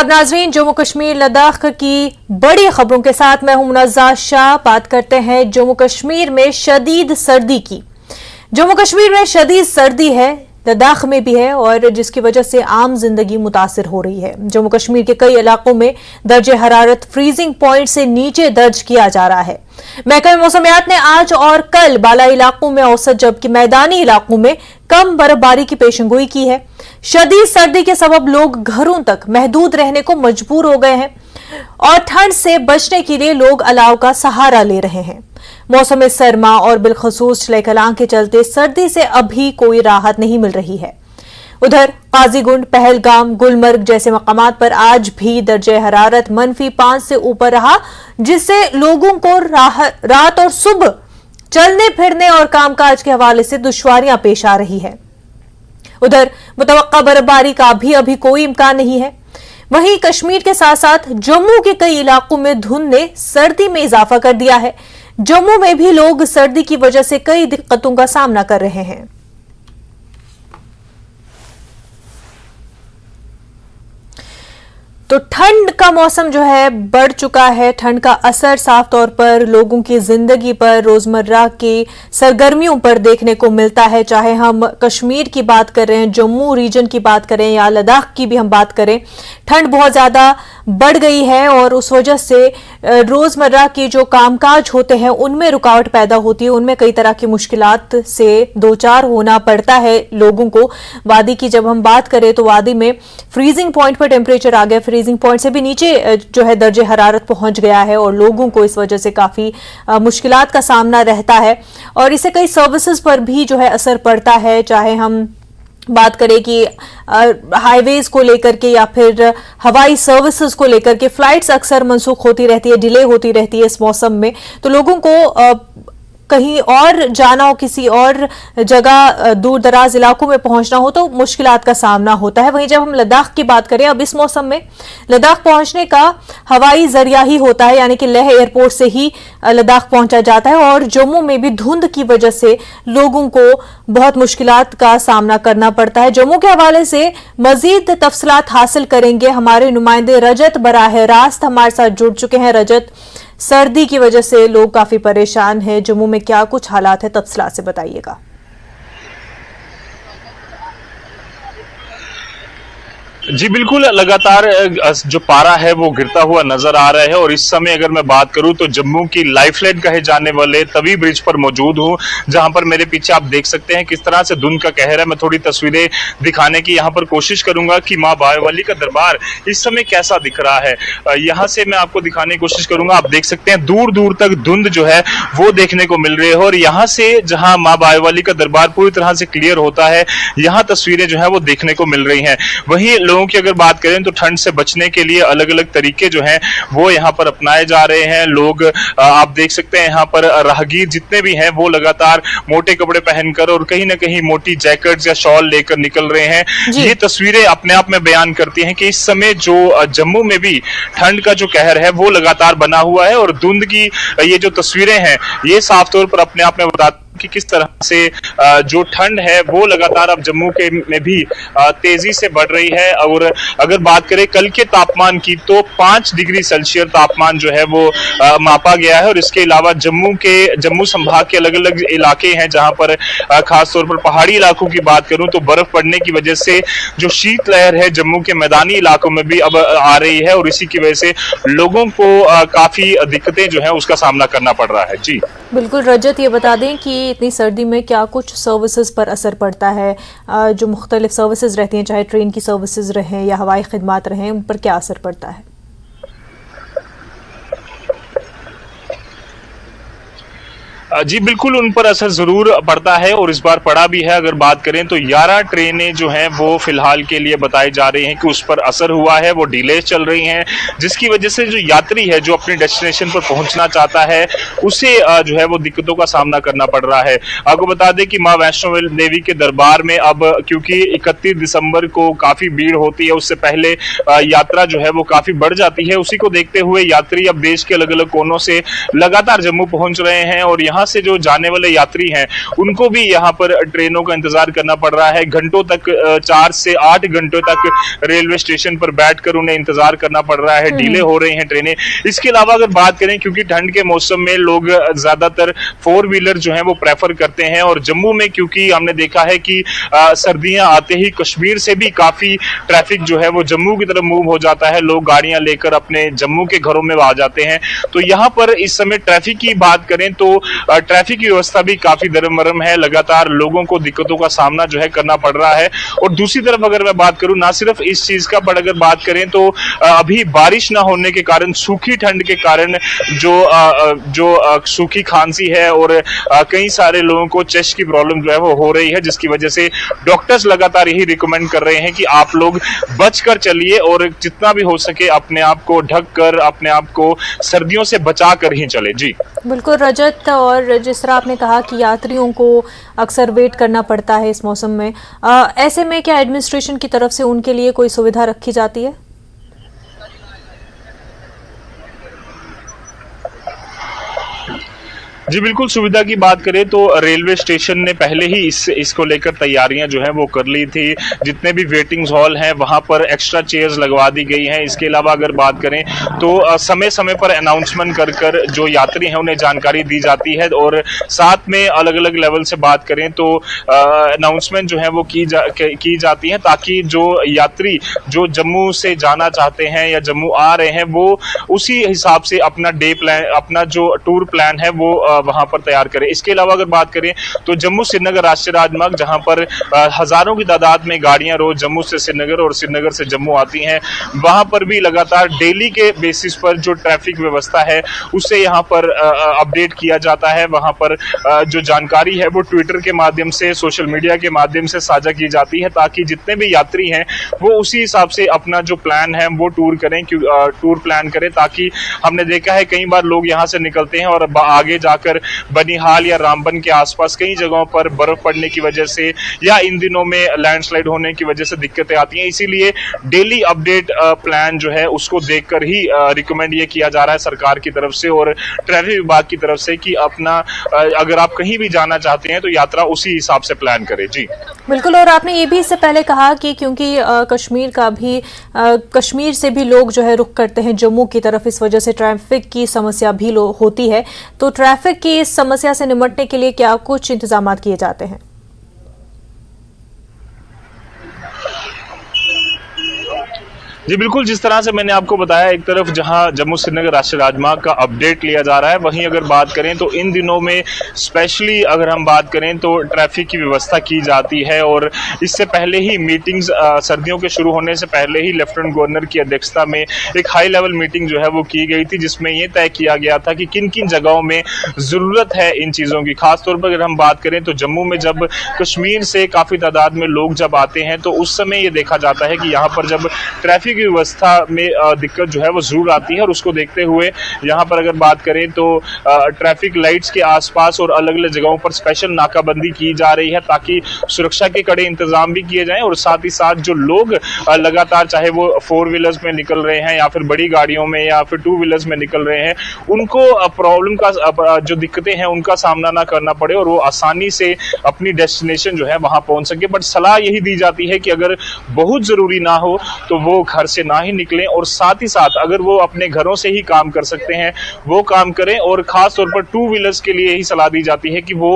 आदाब नाजरीन, जम्मू कश्मीर लद्दाख की बड़ी खबरों के साथ मैं हूं मुनज़्ज़ा शाह। बात करते हैं जम्मू कश्मीर में शदीद सर्दी की। जम्मू कश्मीर में शदीद सर्दी है, लद्दाख में भी है, और जिसकी वजह से आम जिंदगी मुतासिर हो रही है। जम्मू कश्मीर के कई इलाकों में दर्जे हरारत फ्रीजिंग पॉइंट से नीचे दर्ज किया जा रहा है। महकमे मौसमियात ने आज और कल बाला इलाकों में औसत जबकि मैदानी इलाकों में कम बर्फबारी की पेशेंगोई की है। शदीद सर्दी के सबब लोग घरों तक महदूद रहने को मजबूर हो गए हैं और ठंड से बचने के लिए लोग अलाव का सहारा ले रहे हैं। मौसम सरमा और बिलखसूस चले-कलां के चलते सर्दी से अभी कोई राहत नहीं मिल रही है। उधर काजीगुंड, पहलगाम, गुलमर्ग जैसे मकामात पर आज भी दर्जे हरारत -5 से ऊपर रहा, जिससे लोगों को रात और सुबह चलने फिरने और कामकाज के हवाले से दुश्वारियां पेश आ रही है। उधर मुतवक्का बर्फबारी का भी अभी कोई इम्कान नहीं है। वहीं कश्मीर के साथ साथ जम्मू के कई इलाकों में धुंध ने सर्दी में इजाफा कर दिया है। जम्मू में भी लोग सर्दी की वजह से कई दिक्कतों का सामना कर रहे हैं। तो ठंड का मौसम जो है बढ़ चुका है। ठंड का असर साफ तौर पर लोगों की जिंदगी पर, रोजमर्रा की सरगर्मियों पर देखने को मिलता है। चाहे हम कश्मीर की बात करें, जम्मू रीजन की बात करें या लद्दाख की भी हम बात करें, ठंड बहुत ज्यादा बढ़ गई है और उस वजह से रोजमर्रा के जो कामकाज होते हैं उनमें रुकावट पैदा होती है। उनमें कई तरह की मुश्किलात से दो चार होना पड़ता है लोगों को। वादी की जब हम बात करें तो वादी में फ्रीजिंग पॉइंट पर टेम्परेचर आ गया, फ्रीजिंग पॉइंट से भी नीचे जो है दर्जे हरारत पहुंच गया है और लोगों को इस वजह से काफी मुश्किलात का सामना रहता है। और इससे कई सर्विसेज पर भी जो है असर पड़ता है। चाहे हम बात करें कि हाईवेज को लेकर के या फिर हवाई सर्विसेज को लेकर के, फ्लाइट्स अक्सर मनसूख होती रहती है, डिले होती रहती है इस मौसम में। तो लोगों को कहीं और जाना हो, किसी और जगह दूर दराज इलाकों में पहुंचना हो तो मुश्किलात का सामना होता है। वहीं जब हम लद्दाख की बात करें, अब इस मौसम में लद्दाख पहुंचने का हवाई जरिया ही होता है, यानी कि लेह एयरपोर्ट से ही लद्दाख पहुंचा जाता है। और जम्मू में भी धुंध की वजह से लोगों को बहुत मुश्किलात का सामना करना पड़ता है। जम्मू के हवाले से मजीद तफसीलात हासिल करेंगे हमारे नुमाइंदे रजत बराह रास्त हमारे साथ जुड़ चुके हैं। रजत, सर्दी की वजह से लोग काफी परेशान हैं, जम्मू में क्या कुछ हालात है, तफसीलात से बताइएगा। जी बिल्कुल, लगातार जो पारा है वो गिरता हुआ नजर आ रहा है। और इस समय अगर मैं बात करूं तो जम्मू की लाइफलाइन कहे जाने वाले तवी ब्रिज पर मौजूद हूं, जहां पर मेरे पीछे आप देख सकते हैं किस तरह से धुंध का कहर है। मैं थोड़ी तस्वीरें दिखाने की यहां पर कोशिश करूंगा कि मां बायवाली का दरबार इस समय कैसा दिख रहा है। यहां से मैं आपको दिखाने की कोशिश करूंगा। आप देख सकते हैं दूर दूर तक धुंध जो है वो देखने को मिल रही है। और यहाँ से जहाँ माँ बायवाली का दरबार पूरी तरह से क्लियर होता है, यहाँ तस्वीरें जो है वो देखने को मिल रही हैं। वहीं लोगों की अगर बात करें तो ठंड से बचने के लिए अलग अलग तरीके जो हैं वो यहाँ पर अपनाए जा रहे हैं। लोग आप देख सकते हैं यहाँ पर राहगीर जितने भी हैं वो लगातार मोटे कपड़े पहनकर और कहीं ना कहीं मोटी जैकेट्स या शॉल लेकर निकल रहे हैं। ये तस्वीरें अपने आप में बयान करती हैं कि इस समय जो जम्मू में भी ठंड का जो कहर है वो लगातार बना हुआ है। और धुंध की ये जो तस्वीरें हैं ये साफ तौर पर अपने आप में बताती कि किस तरह से जो ठंड है वो लगातार अब जम्मू के में भी तेजी से बढ़ रही है। और अगर बात करें कल के तापमान की तो 5 डिग्री सेल्सियस तापमान जो है वो मापा गया है। और इसके अलावा जम्मू संभाग के अलग अलग इलाके हैं जहां पर खासतौर पर पहाड़ी इलाकों की बात करूं तो बर्फ पड़ने की वजह से जो शीतलहर है जम्मू के मैदानी इलाकों में भी अब आ रही है। और इसी की वजह से लोगों को काफी दिक्कतें जो है उसका सामना करना पड़ रहा है। जी बिल्कुल रजत, ये बता दें कि इतनी सर्दी में क्या कुछ सर्विसेज पर असर पड़ता है, जो मुख्तलिफ सर्विसेज रहती हैं, चाहे ट्रेन की सर्विसेज रहें या हवाई खिदमात रहें, उन पर क्या असर पड़ता है? जी बिल्कुल, उन पर असर जरूर पड़ता है और इस बार पड़ा भी है। अगर बात करें तो 11 ट्रेनें जो हैं वो फिलहाल के लिए बताई जा रही हैं कि उस पर असर हुआ है, वो डिले चल रही हैं, जिसकी वजह से जो यात्री है जो अपने डेस्टिनेशन पर पहुंचना चाहता है उसे जो है वो दिक्कतों का सामना करना पड़ रहा है। आपको बता दें कि माँ वैष्णो देवी के दरबार में अब क्योंकि 31 दिसंबर को काफी भीड़ होती है, उससे पहले यात्रा जो है वो काफी बढ़ जाती है। उसी को देखते हुए यात्री अब देश के अलग अलग कोनों से लगातार जम्मू पहुंच रहे हैं और यहाँ यहाँ से जो जाने वाले यात्री हैं उनको भी यहाँ पर ट्रेनों का इंतजार करना पड़ रहा है। घंटों तक 4 से 8 घंटों तक रेलवे स्टेशन पर बैठकर उन्हें इंतजार करना पड़ रहा है, डिले हो रही हैं ट्रेनें। इसके अलावा अगर बात करें, क्योंकि ठंड के मौसम में लोग ज्यादातर 4 व्हीलर जो है वो प्रेफर करते हैं, और जम्मू में क्योंकि हमने देखा है कि सर्दियां आते ही कश्मीर से भी काफी ट्रैफिक जो है वो जम्मू की तरफ मूव हो जाता है, लोग गाड़ियां लेकर अपने जम्मू के घरों में आ जाते हैं। तो यहाँ पर इस समय ट्रैफिक की बात करें तो ट्रैफिक की व्यवस्था भी काफी दरमरम है, लगातार लोगों को दिक्कतों का सामना जो है करना पड़ रहा है। और दूसरी तरफ अगर मैं बात करूं, ना सिर्फ इस चीज का, बट अगर बात करें तो अभी बारिश ना होने के कारण, सूखी ठंड के कारण जो सूखी खांसी है और कई सारे लोगों को चेस्ट की प्रॉब्लम जो है वो हो रही है, जिसकी वजह से डॉक्टर्स लगातार यही रिकमेंड कर रहे हैं कि आप लोग बचकर चलिए और जितना भी हो सके अपने आप को ढक कर, अपने आप को सर्दियों से बचा कर ही चले। जी बिल्कुल रजत, और जिस तरह आपने कहा कि यात्रियों को अक्सर वेट करना पड़ता है इस मौसम में, ऐसे में क्या एडमिनिस्ट्रेशन की तरफ से उनके लिए कोई सुविधा रखी जाती है? जी बिल्कुल, सुविधा की बात करें तो रेलवे स्टेशन ने पहले ही इसको लेकर तैयारियां जो है वो कर ली थी। जितने भी वेटिंग हॉल हैं वहां पर एक्स्ट्रा चेयर्स लगवा दी गई हैं। इसके अलावा अगर बात करें तो समय समय पर अनाउंसमेंट कर कर जो यात्री हैं उन्हें जानकारी दी जाती है, और साथ में अलग अलग लेवल से बात करें तो अनाउंसमेंट जो है वो की जाती है, ताकि जो यात्री जो जम्मू से जाना चाहते हैं या जम्मू आ रहे हैं वो उसी हिसाब से अपना डे प्लान, अपना जो टूर प्लान है वो वहां पर तैयार करें। इसके अलावा अगर बात करें तो जम्मू श्रीनगर राष्ट्रीय राजमार्ग, जहां पर हजारों की तादाद में गाड़ियां रोज जम्मू से श्रीनगर और श्रीनगर से जम्मू आती हैं, वहां पर भी लगातार डेली के बेसिस पर जो ट्रैफिक व्यवस्था है उससे यहां पर अपडेट किया जाता है। वहां पर जो जानकारी है वो ट्विटर के माध्यम से, सोशल मीडिया के माध्यम से साझा की जाती है, ताकि जितने भी यात्री हैं वो उसी हिसाब से अपना जो प्लान है वो टूर प्लान करें। ताकि हमने देखा है कई बार लोग यहां से निकलते हैं और आगे जाकर बनिहाल या रामबन के आसपास कई जगहों पर बर्फ पड़ने की वजह से या इन दिनों में लैंडस्लाइड होने की वजह से दिक्कतें आती हैं। इसीलिए डेली अपडेट प्लान जो है उसको देखकर ही रिकमेंड ये किया जा रहा है सरकार की तरफ से और ट्रैफिक विभाग की तरफ से कि अपना अगर आप कहीं भी जाना चाहते हैं तो यात्रा उसी हिसाब से प्लान करें। जी बिल्कुल, और आपने ये भी इससे पहले कहा कि क्योंकि कश्मीर से भी लोग जो है रुख करते हैं जम्मू की तरफ, इस वजह से ट्रैफिक की समस्या भी होती है। तो ट्रैफिक की इस समस्या से निपटने के लिए क्या कुछ इंतजाम किए जाते हैं? जी बिल्कुल, जिस तरह से मैंने आपको बताया, एक तरफ जहां जम्मू श्रीनगर राष्ट्रीय राजमार्ग का अपडेट लिया जा रहा है, वहीं अगर बात करें तो इन दिनों में स्पेशली अगर हम बात करें तो ट्रैफिक की व्यवस्था की जाती है। और इससे पहले ही मीटिंग्स, सर्दियों के शुरू होने से पहले ही लेफ्टिनेंट गवर्नर की अध्यक्षता में एक हाई लेवल मीटिंग जो है वो की गई थी, जिसमें ये तय किया गया था कि किन किन जगहों में जरूरत है इन चीजों की। खासतौर पर अगर हम बात करें तो जम्मू में जब कश्मीर से काफी तादाद में लोग जब आते हैं तो उस समय ये देखा जाता है कि यहाँ पर जब ट्रैफिक की व्यवस्था में दिक्कत जो है वो जरूर आती है। और उसको देखते हुए यहाँ पर अगर बात करें तो ट्रैफिक लाइट्स के आसपास और अलग अलग जगहों पर स्पेशल नाकाबंदी की जा रही है, ताकि सुरक्षा के कड़े इंतजाम भी किए जाएं। और साथ ही साथ जो लोग लगातार, चाहे वो 4 व्हीलर्स में निकल रहे हैं या फिर बड़ी गाड़ियों में या फिर 2 व्हीलर्स में निकल रहे हैं, उनको प्रॉब्लम का जो दिक्कतें हैं उनका सामना ना करना पड़े और वो आसानी से अपनी डेस्टिनेशन जो है वहां पहुंच सके। बट सलाह यही दी जाती है कि अगर बहुत जरूरी ना हो तो वो घर से ना ही निकलें, और साथ ही साथ अगर वो अपने घरों से ही काम कर सकते हैं वो काम करें। और खास तौर पर 2 व्हीलर्स के लिए ही सलाह दी जाती है कि वो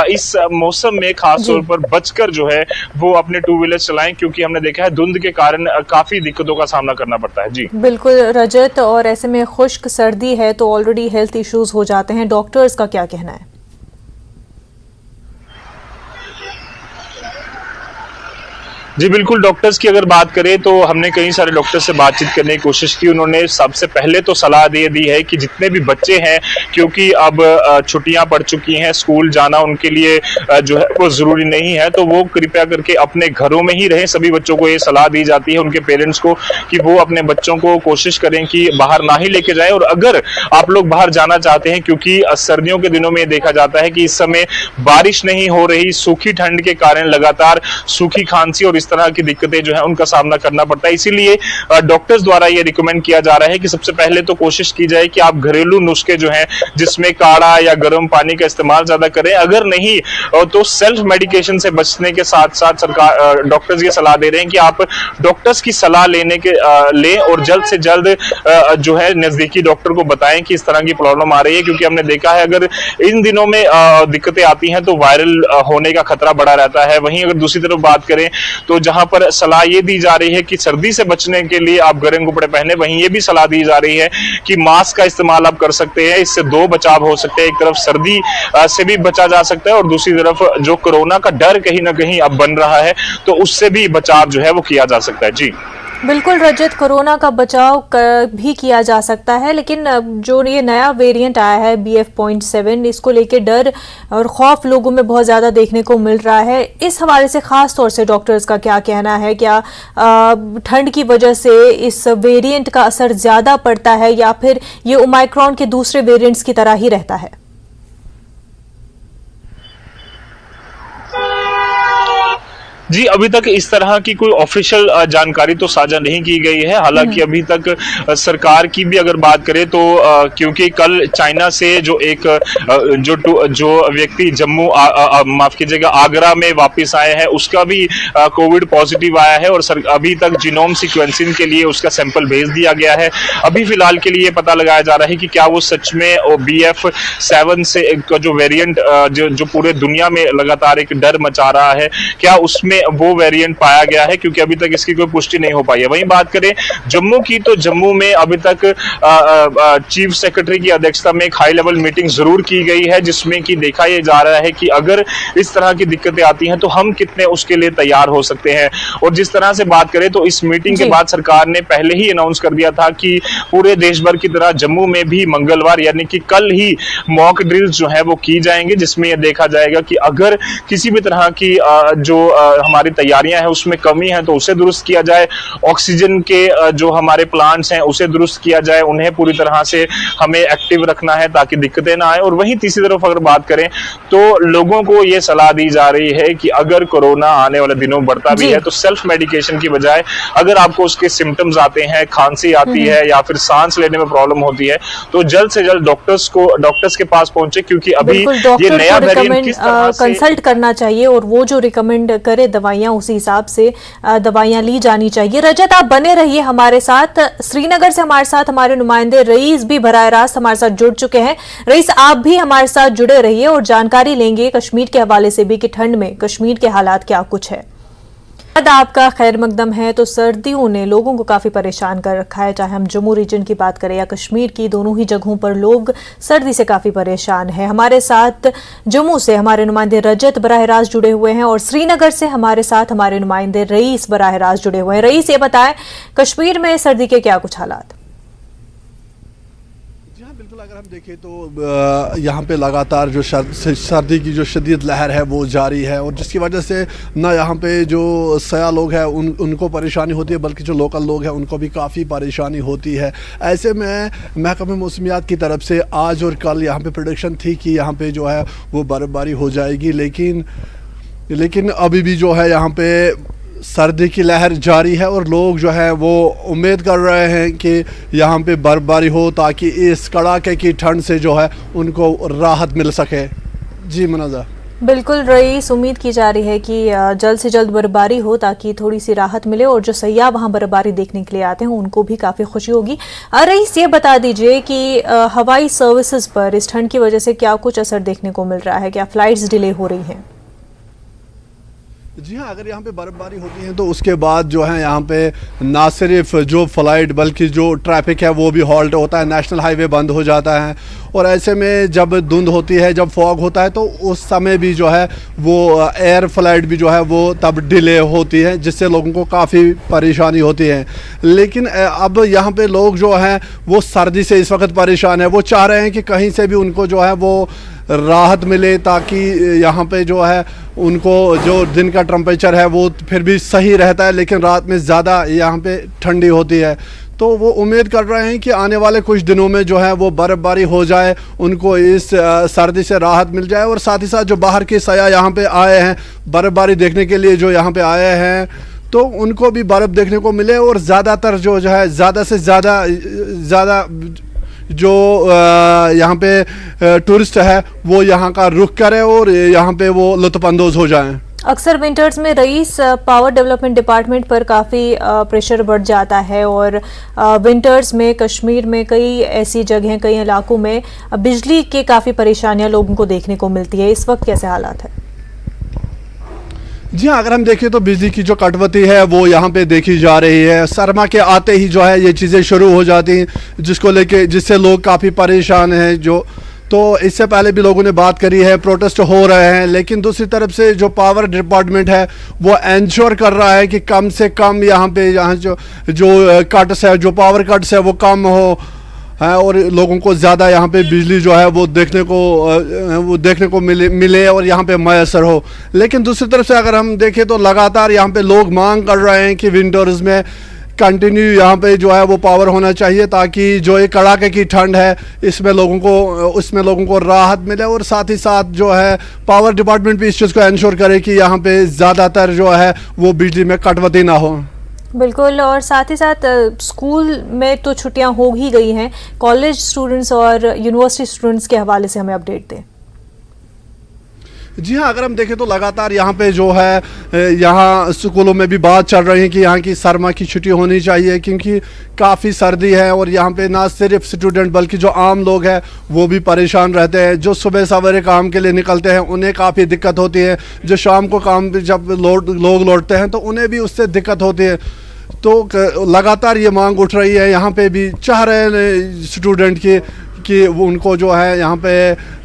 इस मौसम में खास तौर पर बचकर जो है वो अपने 2 व्हीलर्स चलाएं, क्योंकि हमने देखा है धुंध के कारण काफी दिक्कतों का सामना करना पड़ता है। जी बिल्कुल रजत, और ऐसे में खुश्क सर्दी है तो ऑलरेडी हेल्थ इश्यूज हो जाते हैं, डॉक्टर्स का क्या कहना है? जी बिल्कुल, डॉक्टर्स की अगर बात करें तो हमने कई सारे डॉक्टर से बातचीत करने की कोशिश की। उन्होंने सबसे पहले तो सलाह दे दी है कि जितने भी बच्चे हैं, क्योंकि अब छुट्टियां पड़ चुकी हैं, स्कूल जाना उनके लिए जो है वो जरूरी नहीं है, तो वो कृपया करके अपने घरों में ही रहें। सभी बच्चों को ये सलाह दी जाती है, उनके पेरेंट्स को, कि वो अपने बच्चों को कोशिश करें कि बाहर ना ही लेके जाए। और अगर आप लोग बाहर जाना चाहते हैं, क्योंकि सर्दियों के दिनों में देखा जाता है कि इस समय बारिश नहीं हो रही, सूखी ठंड के कारण लगातार सूखी खांसी और इस इस तरह की दिक्कतें जो है उनका सामना करना पड़ता है। इसीलिए डॉक्टर्स द्वारा ये रिकमेंड किया जा रहा है कि सबसे पहले तो कोशिश की जाए कि आप घरेलू नुस्खे जो हैं जिसमें काढ़ा या गर्म पानी का इस्तेमाल ज्यादा करें। अगर नहीं तो सेल्फ मेडिकेशन से बचने के साथ साथ सरकार डॉक्टर्स ये सलाह दे रहे हैं कि आप डॉक्टर्स की सलाह लें और जल्द से जल्द जो है नजदीकी डॉक्टर को बताएं कि इस तरह की प्रॉब्लम आ रही है, क्योंकि हमने देखा है अगर इन दिनों में दिक्कतें आती हैं तो वायरल होने का खतरा बड़ा रहता है। वहीं अगर दूसरी तरफ बात करें तो जहां पर सलाह ये दी जा रही है कि सर्दी से बचने के लिए आप गर्म कपड़े पहने, वहीं ये भी सलाह दी जा रही है कि मास्क का इस्तेमाल आप कर सकते हैं। इससे दो बचाव हो सकते हैं, एक तरफ सर्दी से भी बचा जा सकता है और दूसरी तरफ जो कोरोना का डर कहीं ना कहीं अब बन रहा है तो उससे भी बचाव जो है वो किया जा सकता है। जी बिल्कुल रजत, कोरोना का बचाव भी किया जा सकता है, लेकिन जो ये नया वेरिएंट आया है BF.7, इसको लेके डर और खौफ लोगों में बहुत ज़्यादा देखने को मिल रहा है। इस हवाले से ख़ास तौर से डॉक्टर्स का क्या कहना है? क्या ठंड की वजह से इस वेरिएंट का असर ज़्यादा पड़ता है या फिर ये ओमाइक्रॉन के दूसरे वेरिएंट्स की तरह ही रहता है? जी, अभी तक इस तरह की कोई ऑफिशियल जानकारी तो साझा नहीं की गई है। हालांकि अभी तक सरकार की भी अगर बात करें तो क्योंकि कल चाइना से जो एक जो व्यक्ति जम्मू माफ कीजिएगा आगरा में वापस आए हैं उसका भी कोविड पॉजिटिव आया है और अभी तक जीनोम सीक्वेंसिंग के लिए उसका सैंपल भेज दिया गया है। अभी फिलहाल के लिए पता लगाया जा रहा है कि क्या वो सच में BF.7 से जो वेरिएंट जो पूरे दुनिया में लगातार एक डर मचा रहा है, क्या उसमें वो वेरिएंट पाया गया है, क्योंकि अभी तक इसकी कोई पुष्टि नहीं हो पाई है। वहीं बात करें जम्मू की तो जम्मू में अभी तक चीफ सेक्रेटरी की अध्यक्षता में एक हाई लेवल मीटिंग जरूर की गई है जिसमें कि देखा यह जा रहा है कि अगर इस तरह की दिक्कतें आती हैं तो हम कितने उसके लिए तैयार हो सकते हैं। और जिस तरह से बात करें तो इस मीटिंग के बाद सरकार ने पहले ही अनाउंस कर दिया था कि पूरे देश भर की तरह जम्मू में भी मंगलवार यानी कि कल ही मॉक ड्रिल्स जो है वो की जाएंगे, जिसमें यह देखा जाएगा कि अगर किसी भी तरह की जो हमारी तैयारियां हैं उसमें कमी है तो उसे दुरुस्त किया जाए। ऑक्सीजन के जो हमारे प्लांट्स हैं उसे दुरुस्त किया जाए, उन्हें पूरी तरह से हमें एक्टिव रखना है ताकि दिक्कतें ना आए। और वहीं तीसरी तरफ अगर बात करें तो लोगों को यह सलाह दी जा रही है कि अगर कोरोना आने वाले दिनों में बढ़ता भी है तो सेल्फ मेडिकेशन की बजाय अगर आपको उसके सिम्टम्स आते हैं, खांसी आती है या फिर सांस लेने में प्रॉब्लम होती है तो जल्द से जल्द डॉक्टर्स के पास पहुंचे, क्योंकि अभी ये नया वेरिएंट किस तरह से कंसल्ट करना चाहिए और वो जो रिकमेंड करे दवाइयां उसी हिसाब से दवाइयां ली जानी चाहिए। रजत, आप बने रहिए हमारे साथ। श्रीनगर से हमारे साथ हमारे नुमाइंदे रईस भी बराह रास्त हमारे साथ जुड़ चुके हैं। रईस, आप भी हमारे साथ जुड़े रहिए और जानकारी लेंगे कश्मीर के हवाले से भी कि ठंड में कश्मीर के हालात क्या कुछ है। आपका खैर मकदम है। तो सर्दियों ने लोगों को काफी परेशान कर रखा है, चाहे हम जम्मू रीजन की बात करें या कश्मीर की, दोनों ही जगहों पर लोग सर्दी से काफी परेशान हैं। हमारे साथ जम्मू से हमारे नुमाइंदे रजत बराह रास्त जुड़े हुए हैं और श्रीनगर से हमारे साथ हमारे नुमाइंदे रईस बराह रास्त जुड़े हुए हैं। रईस, ये बताएं कश्मीर में सर्दी के क्या कुछ हालात? बिल्कुल, अगर हम देखें तो यहाँ पे लगातार जो सर्दी की जो शदीद लहर है वो जारी है और जिसकी वजह से ना यहाँ पे जो सयाह लोग हैं उनको परेशानी होती है, बल्कि जो लोकल लोग हैं उनको भी काफ़ी परेशानी होती है। ऐसे में महकमे मौसमियात की तरफ से आज और कल यहाँ पे प्रेडिक्शन थी कि यहाँ पे जो है वो बर्फ़बारी हो जाएगी, लेकिन अभी भी जो है यहाँ पे सर्दी की लहर जारी है और लोग जो है वो उम्मीद कर रहे हैं कि यहाँ पे बर्फबारी हो ताकि इस कड़ाके की ठंड से जो है उनको राहत मिल सके। जी मुनाज़ा। बिल्कुल रईस, उम्मीद की जा रही है कि जल्द से जल्द बर्फबारी हो ताकि थोड़ी सी राहत मिले और जो सयाह वहां बर्फबारी देखने के लिए आते हैं उनको भी काफ़ी खुशी होगी। रईस, ये बता दीजिए कि हवाई सर्विसेज पर इस ठंड की वजह से क्या कुछ असर देखने को मिल रहा है? क्या फ्लाइट्स डिले हो रही हैं? जी हाँ, अगर यहाँ पे बर्फ़बारी होती है तो उसके बाद जो है यहाँ पे ना सिर्फ जो फ़्लाइट बल्कि जो ट्रैफिक है वो भी हॉल्ट होता है, नेशनल हाईवे बंद हो जाता है। और ऐसे में जब धुंध होती है, जब फॉग होता है तो उस समय भी जो है वो एयर फ्लाइट भी जो है वो तब डिले होती है, जिससे लोगों को काफ़ी परेशानी होती है। लेकिन अब यहाँ पे लोग जो हैं वो सर्दी से इस वक्त परेशान है, वो चाह रहे हैं कि कहीं से भी उनको जो है वो राहत मिले ताकि यहाँ पे जो है उनको जो दिन का टेम्परेचर है वो फिर भी सही रहता है, लेकिन रात में ज़्यादा यहाँ पे ठंडी होती है। तो वो उम्मीद कर रहे हैं कि आने वाले कुछ दिनों में जो है वो बर्फ़बारी हो जाए, उनको इस सर्दी से राहत मिल जाए। और साथ ही साथ जो बाहर के सयाह यहाँ पे आए हैं बर्फ़बारी देखने के लिए, जो यहाँ पे आए हैं, तो उनको भी बर्फ़ देखने को मिले और ज़्यादातर जो है ज़्यादा से ज़्यादा जो यहाँ पे टूरिस्ट है वो यहाँ का रुख करे और यहाँ पे वो लुत्फ़अंदोज़ हो जाएं। अक्सर विंटर्स में रईस पावर डेवलपमेंट डिपार्टमेंट पर काफ़ी प्रेशर बढ़ जाता है और विंटर्स में कश्मीर में कई ऐसी जगहें, कई इलाकों में बिजली की काफ़ी परेशानियां लोगों को देखने को मिलती है। इस वक्त कैसे हालात है? जी हाँ, अगर हम देखें तो बिजली की जो कटौती है वो यहाँ पे देखी जा रही है। सरमा के आते ही जो है ये चीज़ें शुरू हो जाती हैं, जिसको लेके जिससे लोग काफ़ी परेशान हैं। तो इससे पहले भी लोगों ने बात करी है, प्रोटेस्ट हो रहे हैं, लेकिन दूसरी तरफ से जो पावर डिपार्टमेंट है वो इंश्योर कर रहा है कि कम से कम यहाँ जो कट्स है, जो पावर कट्स है वो कम हो है और लोगों को ज़्यादा यहाँ पे बिजली जो है वो देखने को मिले और यहाँ पे मैसर हो। लेकिन दूसरी तरफ से अगर हम देखें तो लगातार यहाँ पे लोग मांग कर रहे हैं कि विंटर्स में कंटिन्यू यहाँ पे जो है वो पावर होना चाहिए, ताकि जो एक कड़ाके की ठंड है उसमें लोगों को राहत मिले और साथ ही साथ जो है पावर डिपार्टमेंट भी इस चीज़ को इंश्योर करे कि यहाँ पे ज़्यादातर जो है वो बिजली में कटौती ना हो। बिल्कुल, और साथ ही साथ स्कूल में तो छुट्टियां हो ही गई हैं, कॉलेज स्टूडेंट्स और यूनिवर्सिटी स्टूडेंट्स के हवाले से हमें अपडेट दें। जी हाँ, अगर हम देखें तो लगातार यहाँ पे जो है यहाँ स्कूलों में भी बात चल रही है कि यहाँ की सरमा की छुट्टी होनी चाहिए, क्योंकि काफ़ी सर्दी है और यहाँ पे ना सिर्फ स्टूडेंट बल्कि जो आम लोग हैं वो भी परेशान रहते हैं। जो सुबह सवेरे काम के लिए निकलते हैं उन्हें काफ़ी दिक्कत होती है, जो शाम को काम जब लोग लौटते हैं तो उन्हें भी उससे दिक्कत होती है। तो लगातार ये मांग उठ रही है, यहाँ पे भी चाह रहे हैं स्टूडेंट कि उनको जो है यहाँ पे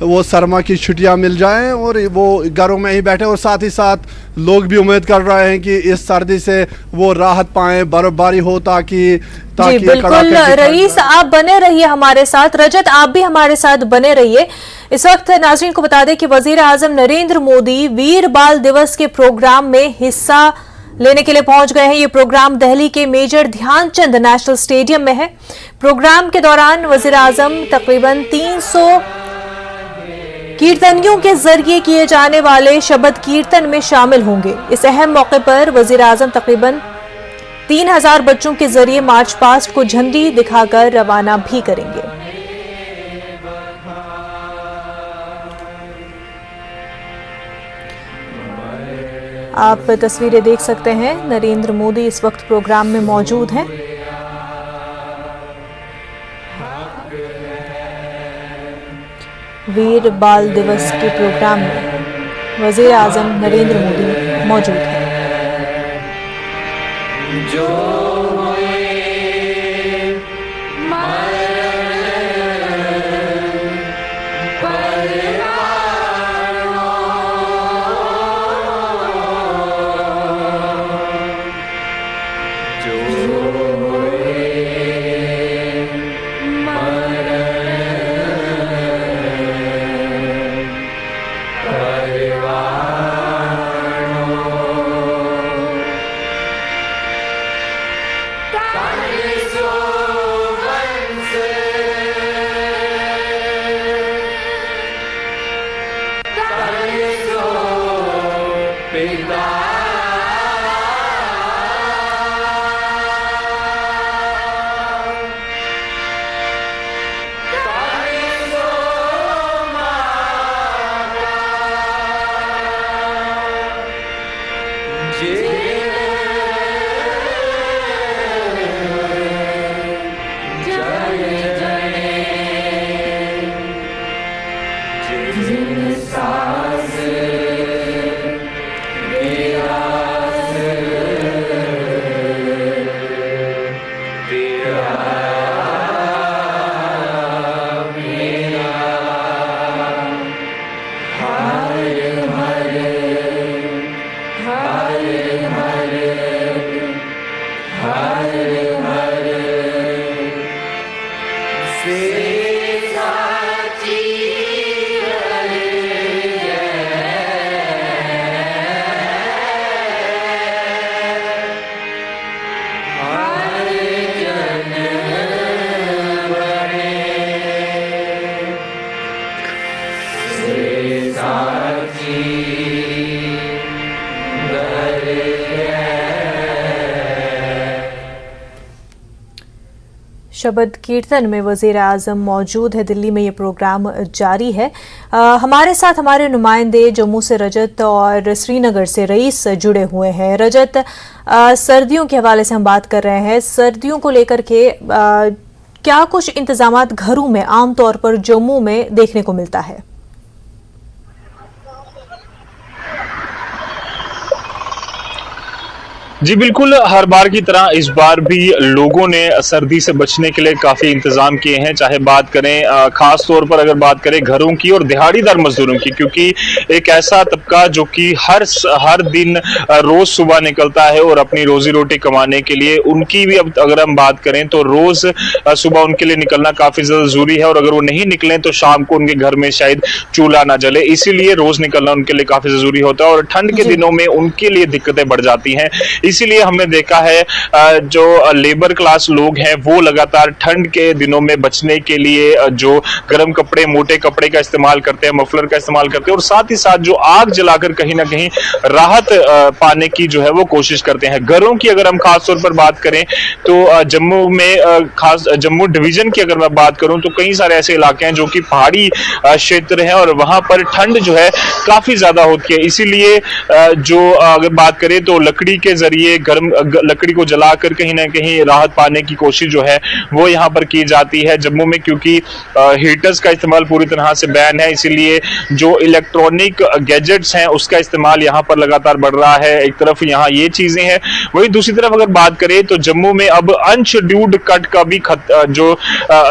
वो सरमा की छुट्टियाँ मिल जाएं और वो घरों में ही बैठे, और साथ ही साथ लोग भी उम्मीद कर रहे हैं कि इस सर्दी से वो राहत पाएं, बर्फबारी हो ताकि जी बिल्कुल। रईस, आप बने रहिए हमारे साथ, रजत आप भी हमारे साथ बने रहिए। इस वक्त नाज़रीन को बता दें कि वजीर आजम नरेंद्र मोदी वीर बाल दिवस के प्रोग्राम में हिस्सा लेने के लिए पहुंच गए हैं। ये प्रोग्राम दिल्ली के मेजर ध्यानचंद नेशनल स्टेडियम में है। प्रोग्राम के दौरान वजीर आजम तकरीबन 300 कीर्तनियों के जरिए किए जाने वाले शबद कीर्तन में शामिल होंगे। इस अहम मौके पर वजीर आजम तकरीबन 3000 बच्चों के जरिए मार्च पास्ट को झंडी दिखाकर रवाना भी करेंगे। आप तस्वीरें देख सकते हैं, नरेंद्र मोदी इस वक्त प्रोग्राम में मौजूद हैं। वीर बाल दिवस के प्रोग्राम में वजीर आजम नरेंद्र मोदी मौजूद हैं। शबद कीर्तन में वज़ीर आज़म मौजूद है। दिल्ली में ये प्रोग्राम जारी है। हमारे साथ हमारे नुमाइंदे जम्मू से रजत और श्रीनगर से रईस जुड़े हुए हैं। रजत, सर्दियों के हवाले से हम बात कर रहे हैं। सर्दियों को लेकर के क्या कुछ इंतजामात घरों में आमतौर पर जम्मू में देखने को मिलता है? जी बिल्कुल, हर बार की तरह इस बार भी लोगों ने सर्दी से बचने के लिए काफ़ी इंतज़ाम किए हैं। चाहे बात करें ख़ास तौर पर अगर बात करें घरों की और दिहाड़ीदार मज़दूरों की, क्योंकि एक ऐसा तबका जो कि हर दिन रोज़ सुबह निकलता है और अपनी रोज़ी रोटी कमाने के लिए, उनकी भी अब अगर हम बात करें तो रोज़ सुबह उनके लिए निकलना काफ़ी ज़्यादा ज़रूरी है। और अगर वो नहीं निकलें तो शाम को उनके घर में शायद चूल्हा ना जले, इसीलिए रोज़ निकलना उनके लिए काफ़ी ज़रूरी होता है और ठंड के दिनों में उनके लिए दिक्कतें बढ़ जाती हैं। इसीलिए हमने देखा है जो लेबर क्लास लोग हैं वो लगातार ठंड के दिनों में बचने के लिए जो गर्म कपड़े, मोटे कपड़े का इस्तेमाल करते हैं, मफलर का इस्तेमाल करते हैं और साथ ही साथ जो आग जलाकर कहीं ना कहीं राहत पाने की जो है वो कोशिश करते हैं। घरों की अगर हम खास तौर पर बात करें तो जम्मू में खास जम्मू डिवीजन की अगर मैं बात करूं तो कई सारे ऐसे इलाके हैं जो कि पहाड़ी क्षेत्र है और वहां पर ठंड जो है काफी ज्यादा होती है। इसीलिए जो अगर बात करें तो लकड़ी के जरिए गर्म लकड़ी को जलाकर कहीं ना कहीं राहत पाने की कोशिश जो है वो यहाँ पर की जाती है जम्मू में, क्योंकि हीटर्स का इस्तेमाल पूरी तरह से बैन है। इसीलिए जो इलेक्ट्रॉनिक गैजेट्स हैं उसका इस्तेमाल यहाँ पर लगातार बढ़ रहा है। एक तरफ यहाँ ये चीजें हैं, वही दूसरी तरफ अगर बात करें तो जम्मू में अब अनशेड्यूल्ड कट का भी जो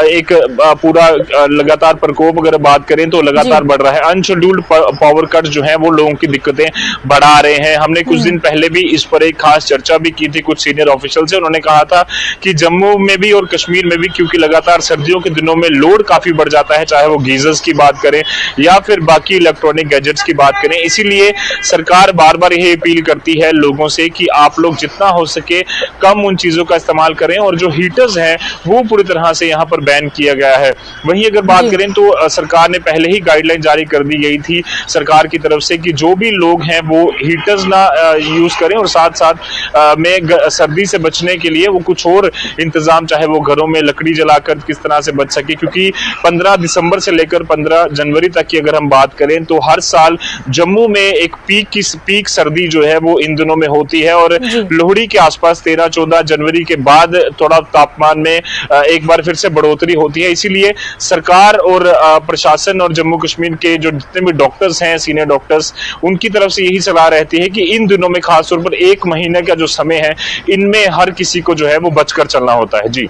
एक पूरा लगातार प्रकोप अगर बात करें तो लगातार बढ़ रहा है। अनशेड्यूल्ड पावर कट जो है वो लोगों की दिक्कतें बढ़ा रहे हैं। हमने कुछ दिन पहले भी इस पर एक खास चर्चा भी की थी कुछ सीनियर ऑफिशियल से। उन्होंने कहा था कि जम्मू में भी और कश्मीर में भी क्योंकि लगातार सर्दियों के दिनों में लोड काफी बढ़ जाता है, चाहे वो गीजर्स की बात करें या फिर बाकी इलेक्ट्रॉनिक गैजेट्स की बात करें। इसीलिए सरकार बार बार यह अपील करती है लोगों से कि आप लोग जितना हो सके कम उन चीजों का इस्तेमाल करें और जो हीटर्स हैं वो पूरी तरह से यहाँ पर बैन किया गया है। वहीं अगर बात करें तो सरकार ने पहले ही गाइडलाइन जारी कर दी गई थी सरकार की तरफ से कि जो भी लोग हैं वो हीटर्स ना यूज करें और साथ साथ में सर्दी से बचने के लिए वो कुछ और इंतजाम, चाहे वो घरों में लकड़ी जलाकर किस तरह से बच सके, क्योंकि 15 दिसंबर से लेकर 15 जनवरी तक की अगर हम बात करें तो हर साल जम्मू में एक पीक सर्दी जो है वो इन दिनों में होती है और लोहड़ी के आसपास 13-14 जनवरी के बाद थोड़ा तापमान में एक बार फिर से बढ़ोतरी होती है। इसीलिए सरकार और प्रशासन और जम्मू कश्मीर के जो जितने भी डॉक्टर्स हैं, सीनियर डॉक्टर्स, उनकी तरफ से यही सलाह रहती है कि इन दिनों में खासतौर पर एक महीने का जो समय है इनमें हर किसी को जो है वो बचकर चलना होता है। जी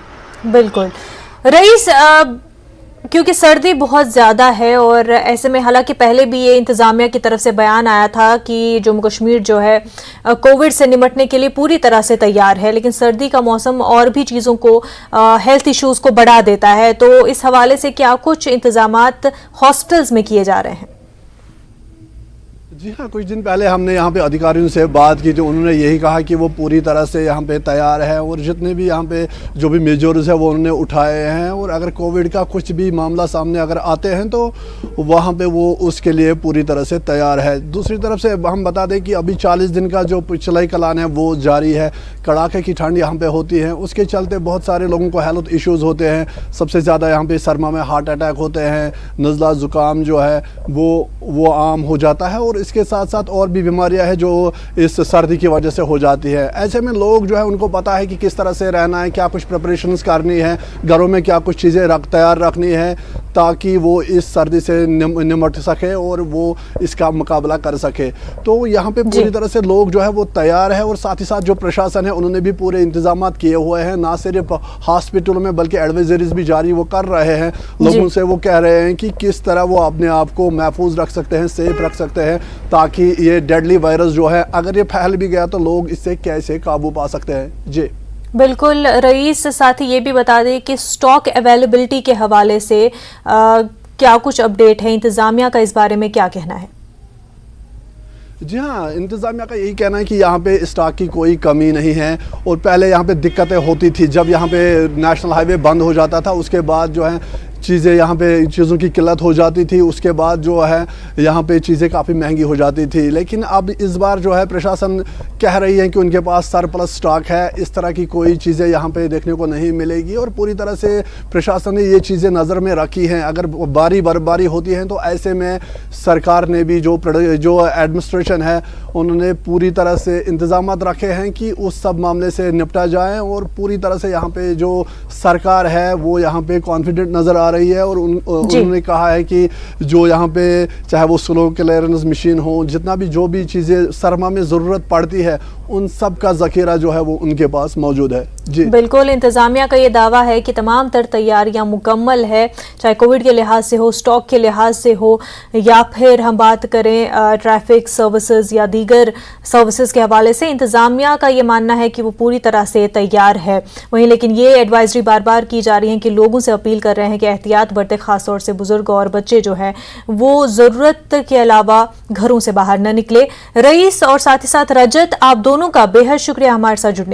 बिल्कुल रईस, क्योंकि सर्दी बहुत ज़्यादा है और ऐसे में हालांकि पहले भी ये इंतज़ामिया की तरफ से बयान आया था कि जम्मू कश्मीर जो है कोविड से निपटने के लिए पूरी तरह से तैयार है, लेकिन सर्दी का मौसम और भी चीज़ों को, हेल्थ इश्यूज़ को बढ़ा देता है। तो इस हवाले से क्या कुछ इंतज़ामात हॉस्पिटल्स में किए जा रहे हैं? जी हाँ, कुछ दिन पहले हमने यहाँ पे अधिकारियों से बात की तो उन्होंने यही कहा कि वो पूरी तरह से यहाँ पे तैयार है और जितने भी यहाँ पे जो भी मेजर्स है वो उन्होंने उठाए हैं और अगर कोविड का कुछ भी मामला सामने अगर आते हैं तो वहाँ पे वो उसके लिए पूरी तरह से तैयार है। दूसरी तरफ से हम बता दें कि अभी 40 दिन का जो पिछलाई कलान है वो जारी है। कड़ाके की ठंड यहाँ पे होती है, उसके चलते बहुत सारे लोगों को हेल्थ इश्यूज़ होते हैं। सबसे ज़्यादा यहाँ पे सरमा में हार्ट अटैक होते हैं, नज़ला ज़ुकाम जो है वो आम हो जाता है और इसके साथ साथ और भी बीमारियां हैं जो इस सर्दी की वजह से हो जाती है। ऐसे में लोग जो है उनको पता है कि किस तरह से रहना है, क्या कुछ प्रिपरेशंस करनी है, घरों में क्या कुछ चीज़ें तैयार रखनी है ताकि वो इस सर्दी से निमट सके और वो इसका मुकाबला कर सके। तो यहाँ पे पूरी तरह से लोग जो है वो तैयार है और साथ ही साथ जो प्रशासन है उन्होंने भी पूरे इंतजाम किए हुए हैं। ना सिर्फ हॉस्पिटलों में बल्कि एडवाइजरीज भी जारी वो कर रहे हैं। लोगों से वो कह रहे हैं कि किस तरह वो अपने आप को महफूज रख सकते हैं, सेफ रख सकते हैं ताकि ये डेडली वायरस जो है अगर ये फैल भी गया तो लोग इससे कैसे काबू पा सकते हैं। जी बिल्कुल रईस, साथ ही ये भी बता दें कि स्टॉक अवेलेबिलिटी के हवाले से क्या कुछ अपडेट है, इंतजामिया का इस बारे में क्या कहना है? जी हाँ, इंतज़ामिया का यही कहना है कि यहाँ पे स्टॉक की कोई कमी नहीं है और पहले यहाँ पे दिक्कतें होती थी जब यहाँ पे नेशनल हाईवे बंद हो जाता था। उसके बाद जो है चीज़ें यहाँ पे चीज़ों की किल्लत हो जाती थी, उसके बाद जो है यहाँ पे चीज़ें काफ़ी महंगी हो जाती थी। लेकिन अब इस बार जो है प्रशासन कह रही है कि उनके पास सरप्लस स्टॉक है, इस तरह की कोई चीज़ें यहाँ पे देखने को नहीं मिलेगी और पूरी तरह से प्रशासन ने ये चीज़ें नज़र में रखी हैं। अगर बर्फबारी होती है तो ऐसे में सरकार ने भी जो एडमिनिस्ट्रेशन है उन्होंने पूरी तरह से इंतजामात रखे हैं कि उस सब मामले से निपटा जाए और पूरी तरह से यहाँ पे जो सरकार है वो यहाँ पे कॉन्फिडेंट नज़र आ रही है और उन्होंने कहा है कि जो यहाँ पे चाहे वो स्लो क्लियरेंस मशीन हो, जितना भी जो भी चीज़ें सरमा में ज़रूरत पड़ती है उन सब का ज़ख़ीरा जो है वो उनके पास मौजूद है। जी बिल्कुल, इंतजामिया का ये दावा है कि तमाम तर तैयारियां मुकम्मल है, चाहे कोविड के लिहाज से हो, स्टॉक के लिहाज से हो, या फिर हम बात करें ट्रैफिक सर्विसेज या दीगर सर्विसेज के हवाले से। इंतजामिया का ये मानना है कि वो पूरी तरह से तैयार है। वहीं लेकिन ये एडवाइजरी बार बार की जा रही है कि लोगों से अपील कर रहे हैं कि एहतियात बरतें, खासतौर से बुजुर्ग और बच्चे जो है वो ज़रूरत के अलावा घरों से बाहर न निकले। रईस और साथ ही साथ रजत, आप दोनों का बेहद शुक्रिया हमारे साथ जुड़ने